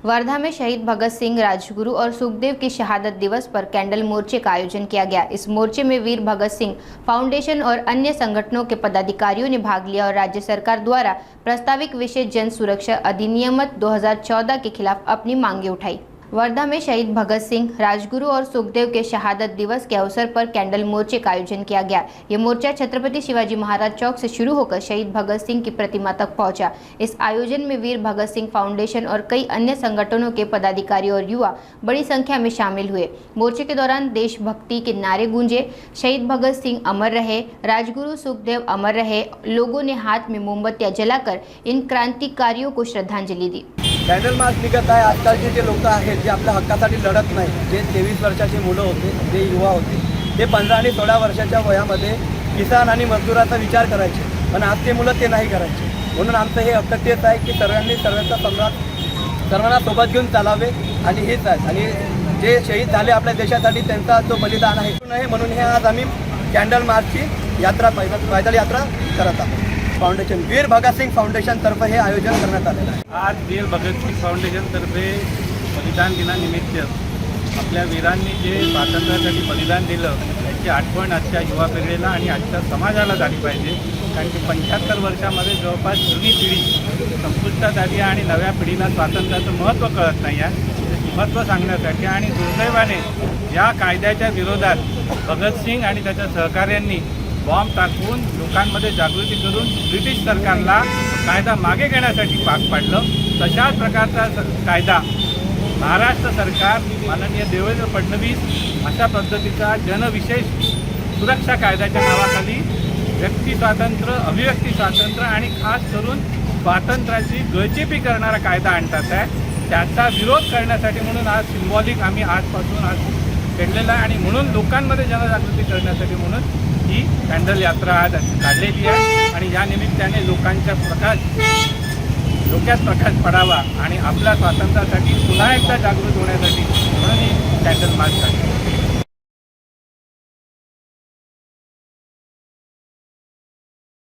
वर्धा में शहीद भगत सिंह, राजगुरु और सुखदेव की शहादत दिवस पर कैंडल मोर्चे का आयोजन किया गया। इस मोर्चे में वीर भगत सिंह फाउंडेशन और अन्य संगठनों के पदाधिकारियों ने भाग लिया और राज्य सरकार द्वारा प्रस्तावित विशेष जन सुरक्षा अधिनियम 2014 के खिलाफ अपनी मांगे उठाई। वर्धा में शहीद भगत सिंह, राजगुरु और सुखदेव के शहादत दिवस के अवसर पर कैंडल मोर्चे का आयोजन किया गया। ये मोर्चा छत्रपति शिवाजी महाराज चौक से शुरू होकर शहीद भगत सिंह की प्रतिमा तक पहुंचा। इस आयोजन में वीर भगत सिंह फाउंडेशन और कई अन्य संगठनों के पदाधिकारी और युवा बड़ी संख्या में शामिल हुए। मोर्चे के दौरान देशभक्ति के नारे गूंजे। शहीद भगत सिंह अमर रहे, राजगुरु सुखदेव अमर रहे। लोगों ने हाथ में मोमबत्तियां जलाकर इन क्रांतिकारियों को श्रद्धांजलि दी। कॅन्डल मार्च निघत आहे। आजकालचे जे लोक आहेत जे आपल्या हक्कासाठी लढत नाही, जे 23 वर्षाचे मुलं होते, जे युवा होते, ते 15 आणि 16 वर्षाच्या वयामध्ये किसान आणि मजदूराचा विचार करायचे, पण आज ते मुलं ते नाही करायचे। म्हणून आमचं हे हक्क तेच आहे की सर्वांनी सर्वांना सोबत घेऊन चालावे आणि हेच आहे। आणि जे शहीद झाले आपल्या देशासाठी त्यांचा जो बलिदान आहे म्हणून हे आज आम्ही कॅन्डल मार्चची यात्रा पैदल यात्रा करत आहोत। फाउंडेशन वीर भगत सिंग फाउंडेशन तर्फे हे आयोजन करण्यात आलेलं आहे। आज वीर भगत सिंग फाउंडेशन तर्फे बलिदान दिनानिमित्त आपल्या वीरांनी जे स्वातंत्र्यासाठी बलिदान दिलं त्याची आठवण आजच्या युवा पिढीला आणि आजच्या समाजाला झाली पाहिजे। कारण की 75 वर्षामध्ये जवळपास जुनी पिढी संपुष्टात आली आणि नव्या पिढीला स्वातंत्र्याचं महत्त्व कळत नाही आहे। महत्त्व सांगण्यासाठी आणि दुर्दैवाने या कायद्याच्या विरोधात भगत सिंग आणि त्याच्या सहकाऱ्यांनी बॉम्ब टाकून लोकांमध्ये जागृती करून ब्रिटिश सरकारला कायदा मागे घेण्यासाठी भाग पाडलं। तशाच प्रकारचा कायदा महाराष्ट्र सरकार माननीय देवेंद्र फडणवीस अशा पद्धतीचा जनविशेष सुरक्षा कायद्याच्या नावाखाली व्यक्ती स्वातंत्र्य, अभिव्यक्ती स्वातंत्र्य आणि खास करून स्वातंत्र्याची गळचेपी करणारा कायदा आणतात आहे। त्याचा विरोध करण्यासाठी म्हणून आज सिम्बॉलिक आम्ही आजपासून केलेला आहे आणि म्हणून लोकांमध्ये जनजागृती करण्यासाठी म्हणून ही कॅन्डल यात्रा आज काढलेली आहे। आणि या निमित्ताने लोकांच्या डोक्यात प्रकाश पडावा आणि आपल्या स्वातंत्र्यासाठी पुन्हा एकदा जागृत होण्यासाठी म्हणून ही कॅन्डल मार्च काढली।